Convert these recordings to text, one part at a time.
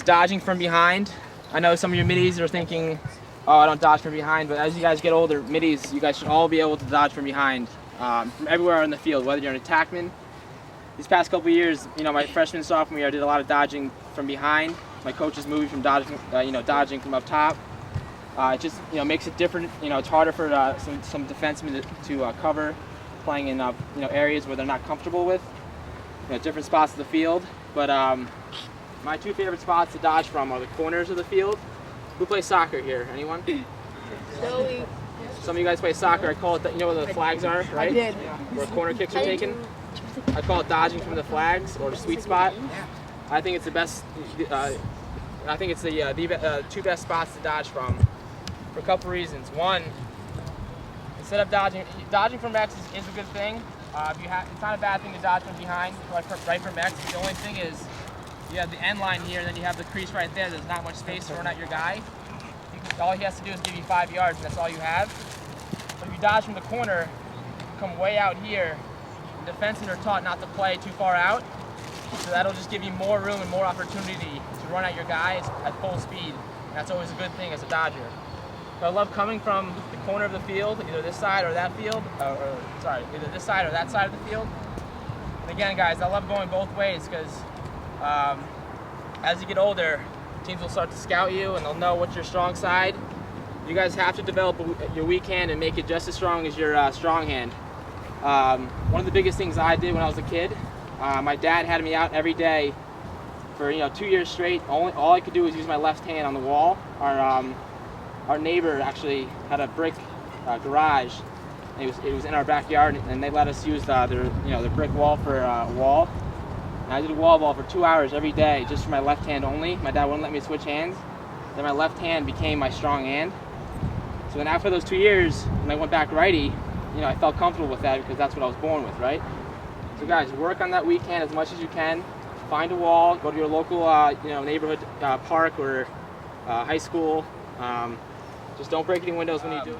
dodging from behind. I know some of your middies are thinking, oh, I don't dodge from behind, but as you guys get older, middies, you guys should all be able to dodge from behind, from everywhere in the field, whether you're an attackman. These past couple of years, my freshman, sophomore year, I did a lot of dodging from behind. My coaches moved me from dodging, dodging from up top. It just, makes it different. It's harder for some defensemen to cover, playing in, areas where they're not comfortable with, different spots of the field. But my two favorite spots to dodge from are the corners of the field. Who plays soccer here? Anyone? Joey. Some of you guys play soccer. I call it, where the flags are, right? I did. Where corner kicks are taken. I call it dodging from the flags, or the sweet spot. I think it's the best. I think it's the two best spots to dodge from, for a couple reasons. One, instead of dodging from X is a good thing. It's not a bad thing to dodge from behind, right from X. The only thing is, you have the end line here, and then you have the crease right there. There's not much space to run at your guy. All he has to do is give you 5 yards, and that's all you have. But if you dodge from the corner, you come way out here. The defensemen are taught not to play too far out, so that'll just give you more room and more opportunity to run at your guys at full speed. And that's always a good thing as a dodger. So I love coming from the corner of the field, either this side or that field, either this side or that side of the field. And again, guys, I love going both ways because as you get older, teams will start to scout you and they'll know what's your strong side. You guys have to develop your weak hand and make it just as strong as your strong hand. One of the biggest things I did when I was a kid, my dad had me out every day for 2 years straight. All I could do was use my left hand on the wall. Our neighbor actually had a brick garage. It was in our backyard, and they let us use the brick wall for a wall. And I did a wall ball for 2 hours every day, just for my left hand only. My dad wouldn't let me switch hands. Then my left hand became my strong hand. So then after those 2 years, when I went back righty, I felt comfortable with that because that's what I was born with, right? So guys, work on that weak hand as much as you can. Find a wall, go to your local, neighborhood park or high school. Just don't break any windows when you do it.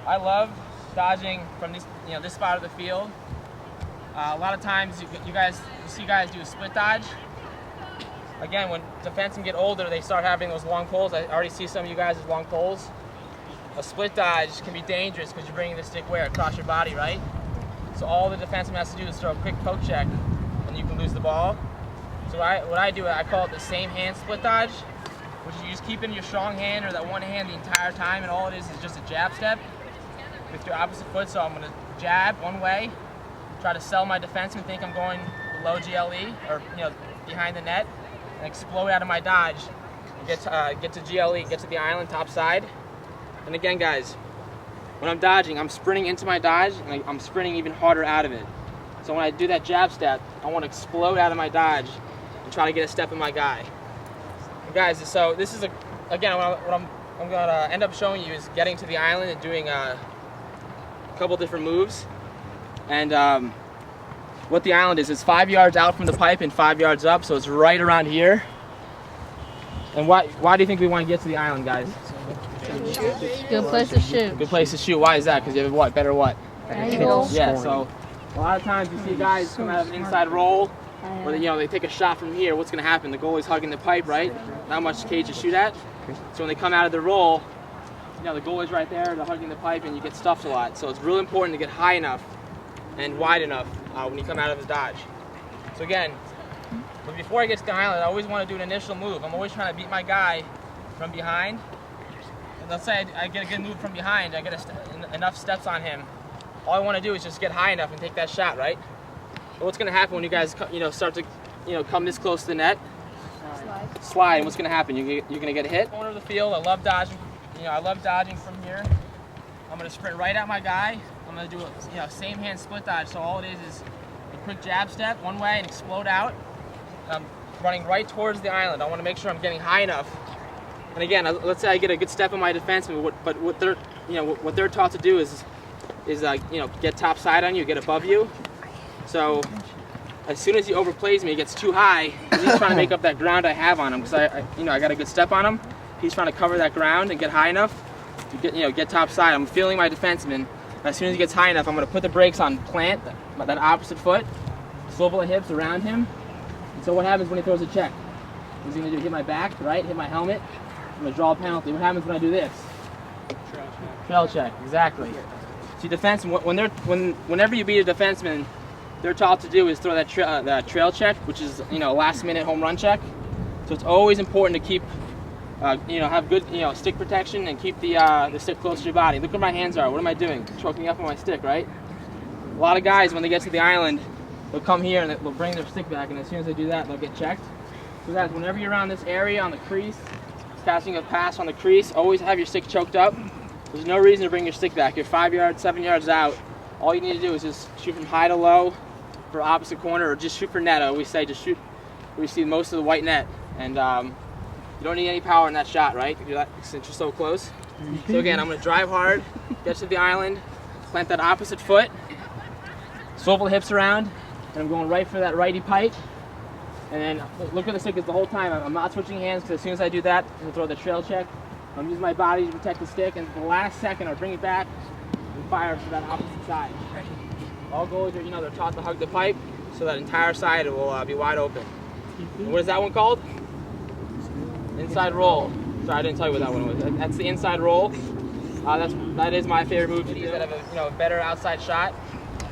I love dodging from this spot of the field. A lot of times you see guys do a split dodge. Again, when defensemen get older, they start having those long poles. I already see some of you guys with long poles. A split dodge can be dangerous because you're bringing the stick where? Across your body, right? So all the defenseman has to do is throw a quick poke check and you can lose the ball. So what I do, I call it the same hand split dodge, which is you just keep in your strong hand or that one hand the entire time, and all it is just a jab step with your opposite foot. So I'm going to jab one way, try to sell my defenseman, think I'm going below GLE or behind the net, and explode out of my dodge and get to GLE, get to the island top side. And again, guys, when I'm dodging, I'm sprinting into my dodge, and I'm sprinting even harder out of it. So when I do that jab step, I want to explode out of my dodge and try to get a step in my guy. And guys, so this is again what I'm going to end up showing you is getting to the island and doing a couple different moves. And what the island is 5 yards out from the pipe and 5 yards up, so it's right around here. And why do you think we want to get to the island, guys? Good place to shoot. Good place to shoot. Why is that? Because you have what? Better what? Angles. Yeah, so a lot of times you see guys come out of an inside roll, where they take a shot from here. What's going to happen? The goalie's hugging the pipe, right? Not much cage to shoot at. So when they come out of the roll, the goalie's right there, they're hugging the pipe, and you get stuffed a lot. So it's really important to get high enough and wide enough when you come out of his dodge. So again, but before I get to the island, I always want to do an initial move. I'm always trying to beat my guy from behind. And let's say I get a good move from behind, I get enough steps on him. All I want to do is just get high enough and take that shot, right? But what's going to happen when you guys start to come this close to the net? Slide. And what's going to happen? You're going to get hit. Corner of the field. I love dodging. I love dodging from here. I'm going to sprint right at my guy. I'm going to do a same hand split dodge. So all it is a quick jab step one way and explode out. I'm running right towards the island. I want to make sure I'm getting high enough. And again, let's say I get a good step on my defenseman, but what they're taught to do is get top side on you, get above you. So as soon as he overplays me, he gets too high. He's trying to make up that ground I have on him because I got a good step on him. He's trying to cover that ground and get high enough to get top side. I'm feeling my defenseman. As soon as he gets high enough, I'm going to put the brakes on, plant that opposite foot, swivel the hips around him. And so what happens when he throws a check? What's he gonna do? Hit my back, right? Hit my helmet. I'm gonna draw a penalty. What happens when I do this? Trail check, exactly. See, whenever you beat a defenseman, they're taught to do is throw that trail check, which is last-minute home run check. So it's always important to keep, have good stick protection and keep the stick close to your body. Look where my hands are. What am I doing? Choking up on my stick, right? A lot of guys, when they get to the island, they'll come here and they'll bring their stick back, and as soon as they do that, they'll get checked. So guys, whenever you're around this area on the crease, casting a pass on the crease, always have your stick choked up. There's no reason to bring your stick back. You're 5 yards, 7 yards out. All you need to do is just shoot from high to low for opposite corner, or just shoot for net. I always say just shoot where you see most of the white net. And you don't need any power in that shot, right? You do that since you're so close. So again, I'm going to drive hard, get to the island, plant that opposite foot, swivel the hips around, and I'm going right for that righty pipe. And then look where the stick is the whole time. I'm not switching hands, because as soon as I do that, I'm going to throw the trail check. I'm using my body to protect the stick, and at the last second, I'll bring it back and fire for that opposite side. All goalies are, they're taught to hug the pipe, so that entire side will be wide open. And what is that one called? Inside roll. Sorry, I didn't tell you what that one was. That's the inside roll. That is my favorite move to do that have a better outside shot.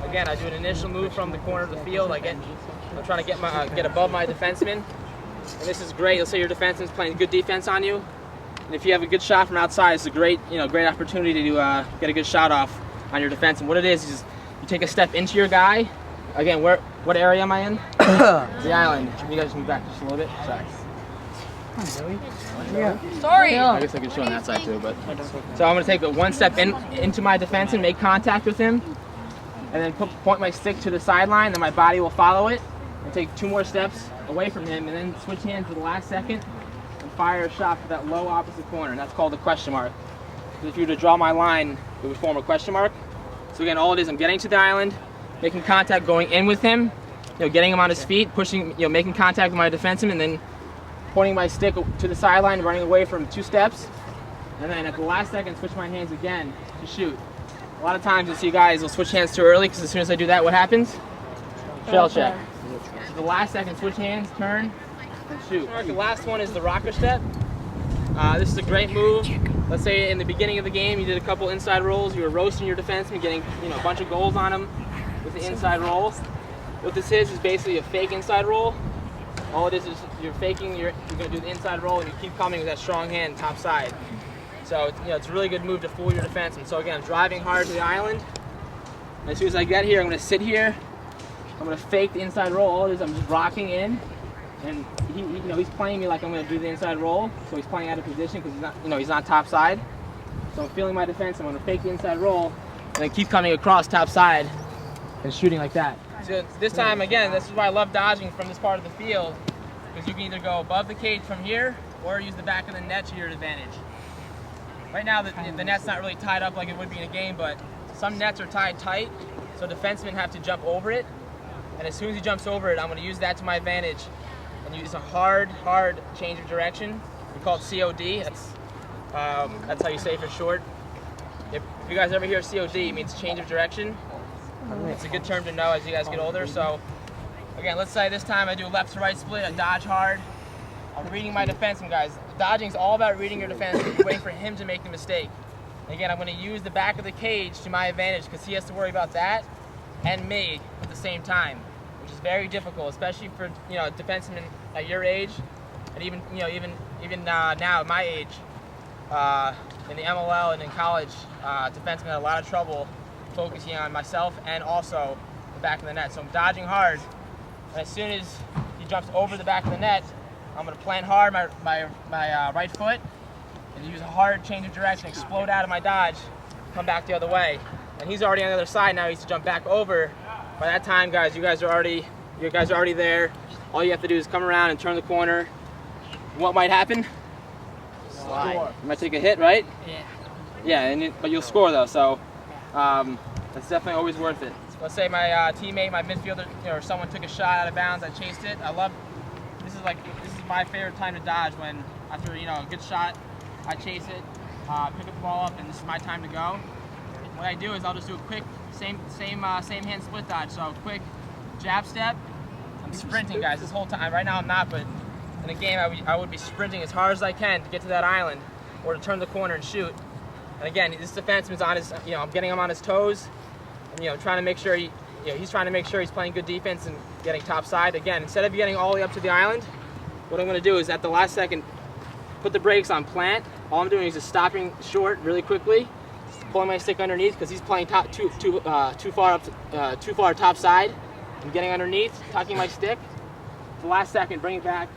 Again, I do an initial move from the corner of the field. I'm trying to get above my defenseman, and this is great. Let's say your defenseman's playing good defense on you, and if you have a good shot from outside, it's a great opportunity to get a good shot off on your defense. And what it is you take a step into your guy. Again, what area am I in? The island. You guys move back just a little bit. Sorry. Sorry. I guess I could show on that side too, but so I'm going to take one step into my defense and make contact with him, and then point my stick to the sideline. Then my body will follow it, and take 2 more steps away from him, and then switch hands at the last second and fire a shot for that low opposite corner, and that's called a question mark. So if you were to draw my line, it would form a question mark. So again, all it is, I'm getting to the island, making contact, going in with him, getting him on his feet, pushing, making contact with my defenseman, and then pointing my stick to the sideline, running away from 2 steps, and then at the last second, switch my hands again to shoot. A lot of times you'll see guys will switch hands too early, because as soon as I do that, what happens? Trail check. So the last second, switch hands, turn, and shoot. All right, the last one is the rocker step. This is a great move. Let's say in the beginning of the game, you did a couple inside rolls, you were roasting your defenseman, getting a bunch of goals on him with the inside rolls. What this is basically a fake inside roll. All it is you're faking, you're going to do the inside roll, and you keep coming with that strong hand top side. So it's a really good move to fool your defenseman. So again, I'm driving hard to the island. And as soon as I get here, I'm going to sit here. I'm going to fake the inside roll. All it is, I'm just rocking in, and he's playing me like I'm going to do the inside roll. So he's playing out of position because he's not top side. So I'm feeling my defense. I'm going to fake the inside roll, and then keep coming across top side and shooting like that. So this time, again, this is why I love dodging from this part of the field, because you can either go above the cage from here or use the back of the net to your advantage. Right now, the net's not really tied up like it would be in a game, but some nets are tied tight, so defensemen have to jump over it. And as soon as he jumps over it, I'm going to use that to my advantage and use a hard change of direction. We call it COD. That's how you say it for short. If you guys ever hear COD, it means change of direction. It's a good term to know as you guys get older. So again, let's say this time I do a left to right split, I dodge hard. I'm reading my defenseman, guys. Dodging is all about reading your defenseman, waiting for him to make the mistake. And again, I'm going to use the back of the cage to my advantage, because he has to worry about that and me at the same time, which is very difficult, especially for defensemen at your age, and even now at my age, in the MLL and in college, defensemen had a lot of trouble focusing on myself and also the back of the net. So I'm dodging hard, and as soon as he jumps over the back of the net, I'm going to plant hard my right foot and use a hard change of direction, explode out of my dodge, come back the other way. And he's already on the other side now. He needs to jump back over. By that time, guys, you guys are already there. All you have to do is come around and turn the corner. What might happen? Slide. You might take a hit, right? Yeah. Yeah, but you'll score though. So that's definitely always worth it. Let's say my teammate, my midfielder, or someone took a shot out of bounds. I chased it. This is my favorite time to dodge, when after a good shot, I chase it, pick up the ball up, and this is my time to go. What I do is I'll just do a quick same hand split dodge. So quick jab step. I'm sprinting, guys, this whole time. Right now I'm not, but in a game, I would be sprinting as hard as I can to get to that island or to turn the corner and shoot. And again, this defenseman's on his, I'm getting him on his toes, and trying to make sure he's trying to make sure he's playing good defense and getting top side. Again, instead of getting all the way up to the island, what I'm going to do is at the last second, put the brakes on plant. All I'm doing is just stopping short really quickly, pulling my stick underneath because he's playing too far top side. I'm getting underneath, tucking my stick. The last second, bring it back.